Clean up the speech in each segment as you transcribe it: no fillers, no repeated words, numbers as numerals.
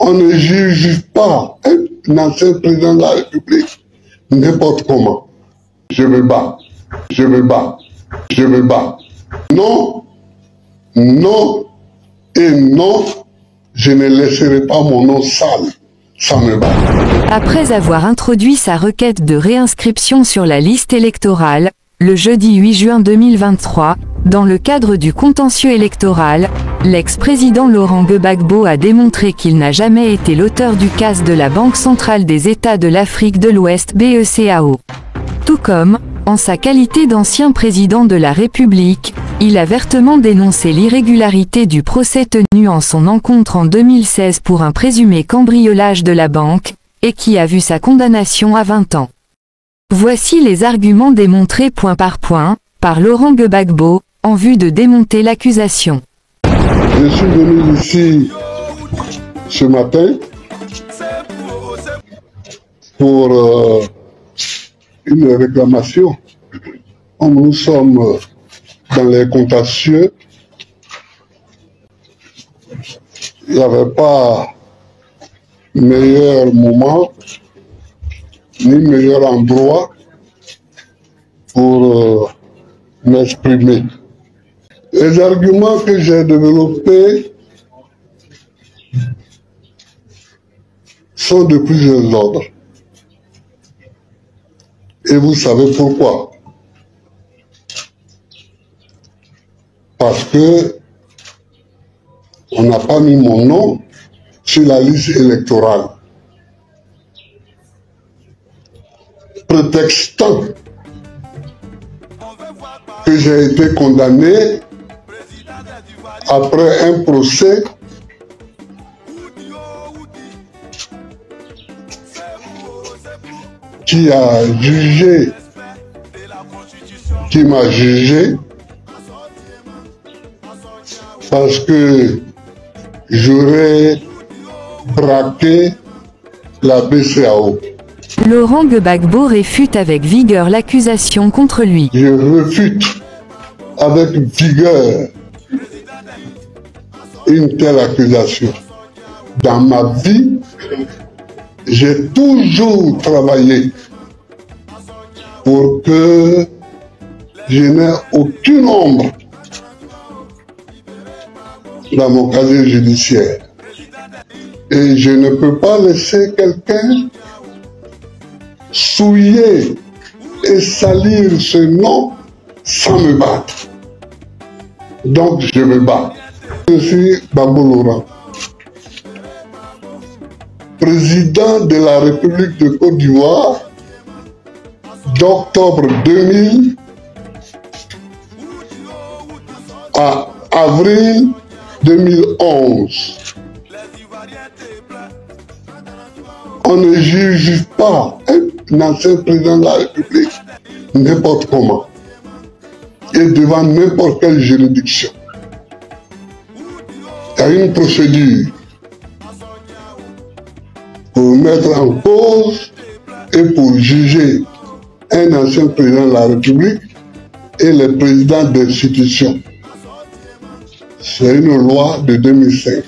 On ne juge pas un ancien président de la République n'importe comment. Je me bats, je me bats, je me bats. Non, non et non, je ne laisserai pas mon nom sale. Ça me bat. Après avoir introduit sa requête de réinscription sur la liste électorale, le jeudi 8 juin 2023, dans le cadre du contentieux électoral, l'ex-président Laurent Gbagbo a démontré qu'il n'a jamais été l'auteur du casse de la Banque centrale des États de l'Afrique de l'Ouest BECAO. Tout comme, en sa qualité d'ancien président de la République, il a vertement dénoncé l'irrégularité du procès tenu en son encontre en 2016 pour un présumé cambriolage de la banque, et qui a vu sa condamnation à 20 ans. Voici les arguments démontrés point par point, par Laurent Gbagbo, en vue de démonter l'accusation. Je suis venu ici ce matin pour une réclamation. Comme nous sommes dans les contentieux, il n'y avait pas meilleur moment ni meilleur endroit pour m'exprimer. Les arguments que j'ai développés sont de plusieurs ordres. Et vous savez pourquoi? Parce que on n'a pas mis mon nom sur la liste électorale. Prétextant que j'ai été condamné après un procès qui m'a jugé parce que j'aurais braqué la BCEAO. Laurent Gbagbo réfute avec vigueur l'accusation contre lui. Je réfute avec vigueur une telle accusation. Dans ma vie, j'ai toujours travaillé pour que je n'ai aucune ombre dans mon casier judiciaire. Et je ne peux pas laisser quelqu'un souiller et salir ce nom sans me battre. Donc je me bats. Je suis Gbagbo Laurent, président de la République de Côte d'Ivoire d'octobre 2000 à avril 2011. On ne juge pas un ancien président de la République n'importe comment et devant n'importe quelle juridiction. Il y a une procédure pour mettre en cause et pour juger un ancien président de la République et les présidents d'institutions. C'est une loi de 2005.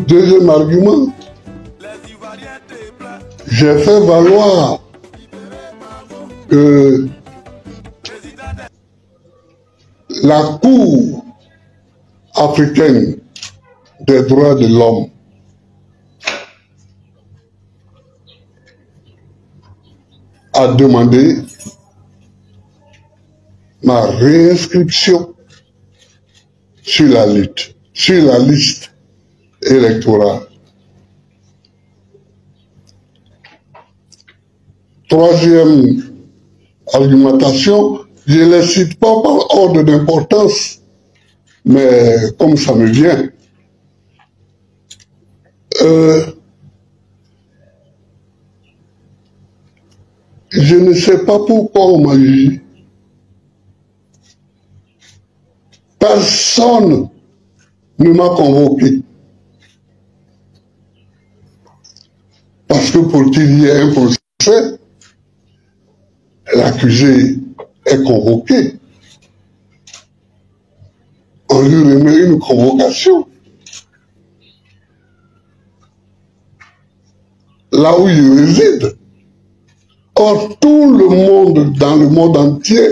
Deuxième argument, j'ai fait valoir que la Cour africaine des droits de l'homme a demandé ma réinscription sur la liste électorale. Troisième argumentation, je ne les cite pas par ordre d'importance, mais comme ça me vient. Je ne sais pas pourquoi on m'a jugé. Personne ne m'a convoqué. Parce que pour qu'il y ait un procès, l'accusé est convoqué. On lui remet une convocation. Là où il réside. Or, tout le monde, dans le monde entier,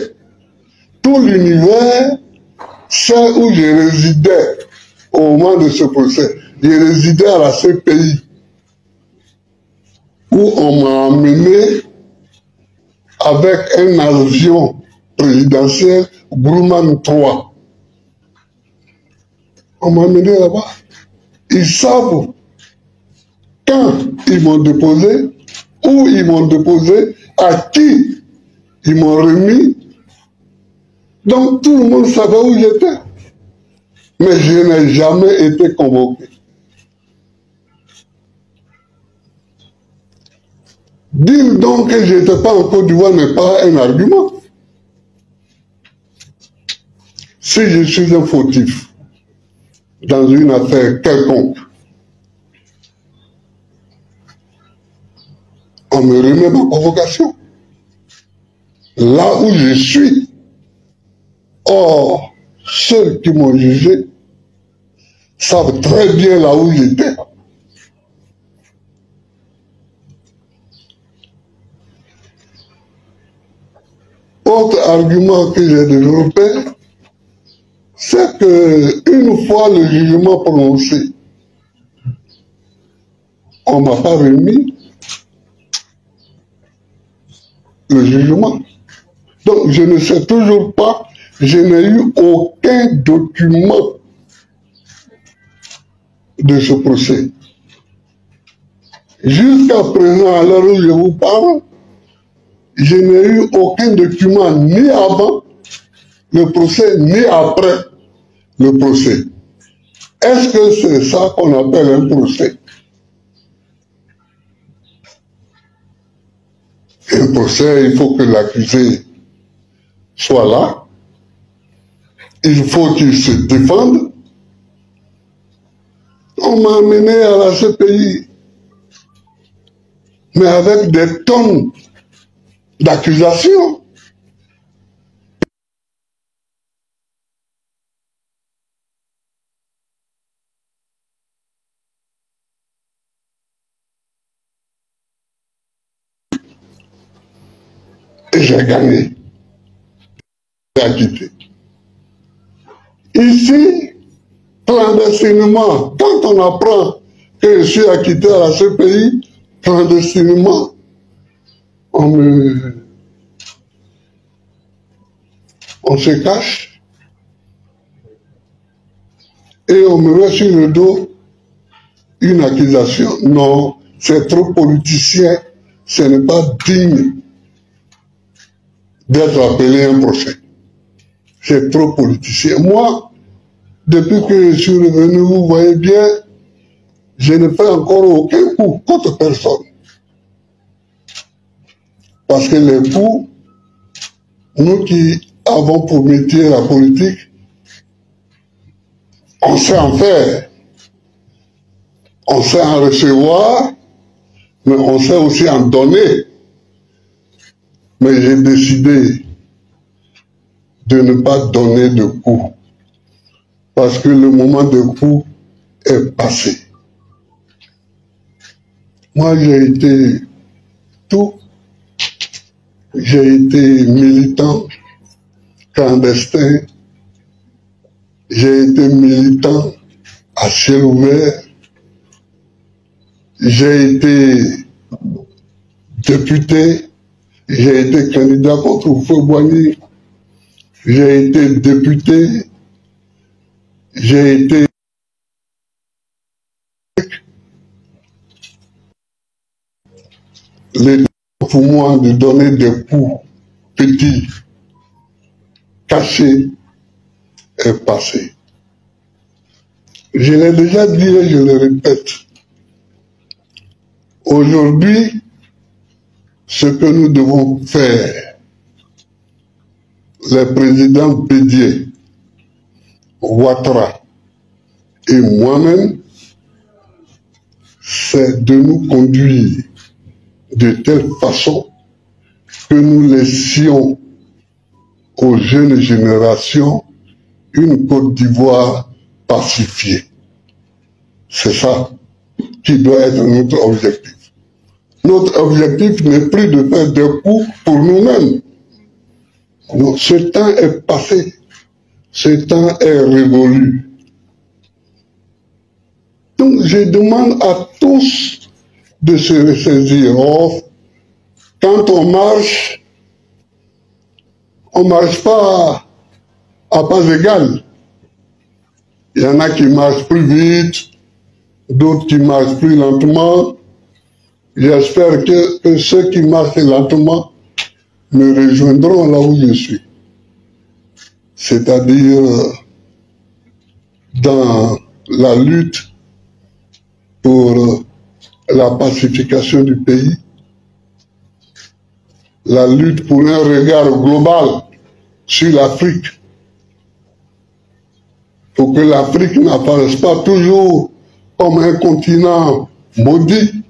tout l'univers, c'est où je résidais au moment de ce procès. Je résidais à la CPI, où on m'a emmené avec un avion présidentiel Grumman 3. On m'a emmené là-bas. Ils savent quand ils m'ont déposé, où ils m'ont déposé, à qui ils m'ont remis. Donc tout le monde savait où j'étais. Mais je n'ai jamais été convoqué. Dire donc que je n'étais pas en Côte d'Ivoire n'est pas un argument. Si je suis un fautif dans une affaire quelconque, on me remet ma convocation. Là où je suis. Or, ceux qui m'ont jugé savent très bien là où j'étais. Autre argument que j'ai développé, c'est que une fois le jugement prononcé, on ne m'a pas remis le jugement. Donc je ne sais toujours pas, je n'ai eu aucun document de ce procès. Jusqu'à présent, à l'heure où je vous parle, je n'ai eu aucun document ni avant le procès, ni après le procès. Est-ce que c'est ça qu'on appelle un procès? Un procès, il faut que l'accusé soit là. Il faut qu'il se défende. On m'a amené à la CPI, mais avec des tonnes d'accusations. Et j'ai gagné. J'ai acquitté. Ici, clandestinement, quand on apprend que je suis acquitté à la CPI, clandestinement, on se cache et on me met sur le dos une accusation. Non, c'est trop politicien, ce n'est pas digne d'être appelé un procès. C'est trop politicien. Moi, depuis que je suis revenu, vous voyez bien, je ne fais encore aucun coup contre personne. Parce que les coups, nous qui avons pour métier la politique, on sait en faire. On sait en recevoir, mais on sait aussi en donner. Mais j'ai décidé de ne pas donner de coups. Parce que le moment de coup est passé. Moi, j'ai été tout. J'ai été militant, clandestin. J'ai été militant à ciel ouvert. J'ai été député. J'ai été candidat contre Houphouët-Boigny. J'ai été député. J'ai été les pour moi de donner des coups petits, cachés et passés. Je l'ai déjà dit et je le répète. Aujourd'hui, ce que nous devons faire, les présidents Bédié, Ouattara et moi-même, c'est de nous conduire de telle façon que nous laissions aux jeunes générations une Côte d'Ivoire pacifiée. C'est ça qui doit être notre objectif. Notre objectif n'est plus de faire des coups pour nous-mêmes. Non, ce temps est passé. Ce temps est révolu. Donc, je demande à tous de se ressaisir. Or, quand on marche pas à pas égal. Il y en a qui marchent plus vite, d'autres qui marchent plus lentement. J'espère que ceux qui marchent lentement me rejoindront là où je suis. C'est-à-dire dans la lutte pour la pacification du pays, la lutte pour un regard global sur l'Afrique, pour que l'Afrique n'apparaisse pas toujours comme un continent maudit.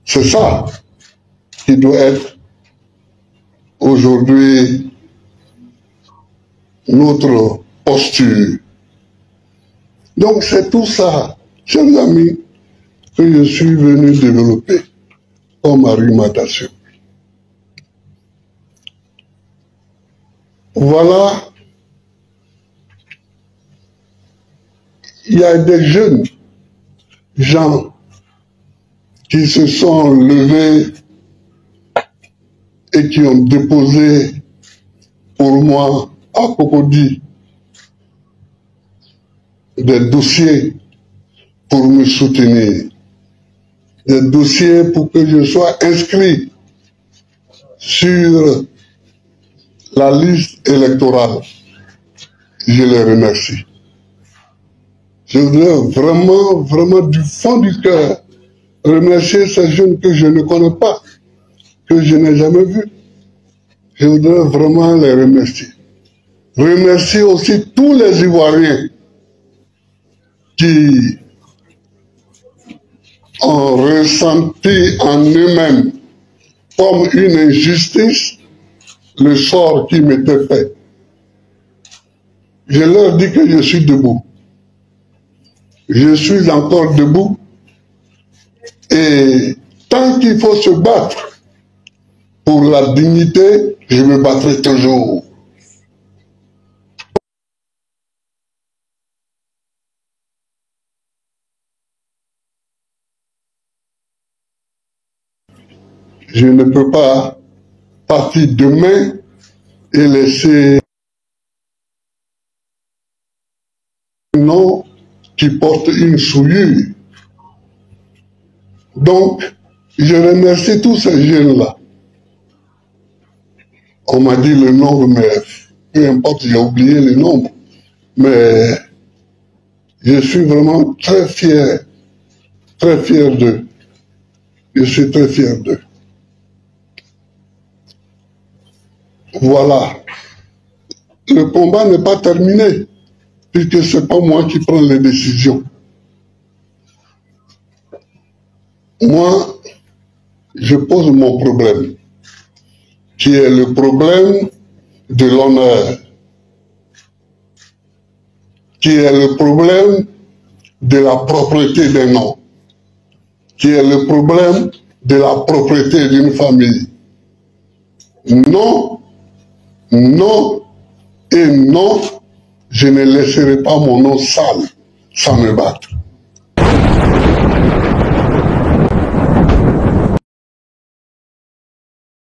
C'est ça qui doit être aujourd'hui notre posture. Donc c'est tout ça, chers amis, que je suis venu développer comme argumentation. Voilà, il y a des jeunes gens qui se sont levés et qui ont déposé pour moi à Cocody des dossiers pour me soutenir, des dossiers pour que je sois inscrit sur la liste électorale. Je les remercie. Je voudrais vraiment du fond du cœur remercier ces jeunes que je ne connais pas, que je n'ai jamais vus. Je voudrais vraiment les remercier. Remercier aussi tous les Ivoiriens qui ont ressenti en eux-mêmes comme une injustice le sort qui m'était fait. Je leur dis que je suis debout. Je suis encore debout. Et tant qu'il faut se battre pour la dignité, je me battrai toujours. Je ne peux pas partir demain et laisser un nom qui porte une souillure. Donc, je remercie tous ces jeunes-là. On m'a dit le nombre, mais peu importe, j'ai oublié le nombre. Mais je suis vraiment très fier d'eux. Je suis très fier d'eux. Voilà. Le combat n'est pas terminé, puisque ce n'est pas moi qui prends les décisions. Moi, je pose mon problème, qui est le problème de l'honneur, qui est le problème de la propriété d'un nom, qui est le problème de la propriété d'une famille. Non, non et non, je ne laisserai pas mon nom sale sans me battre.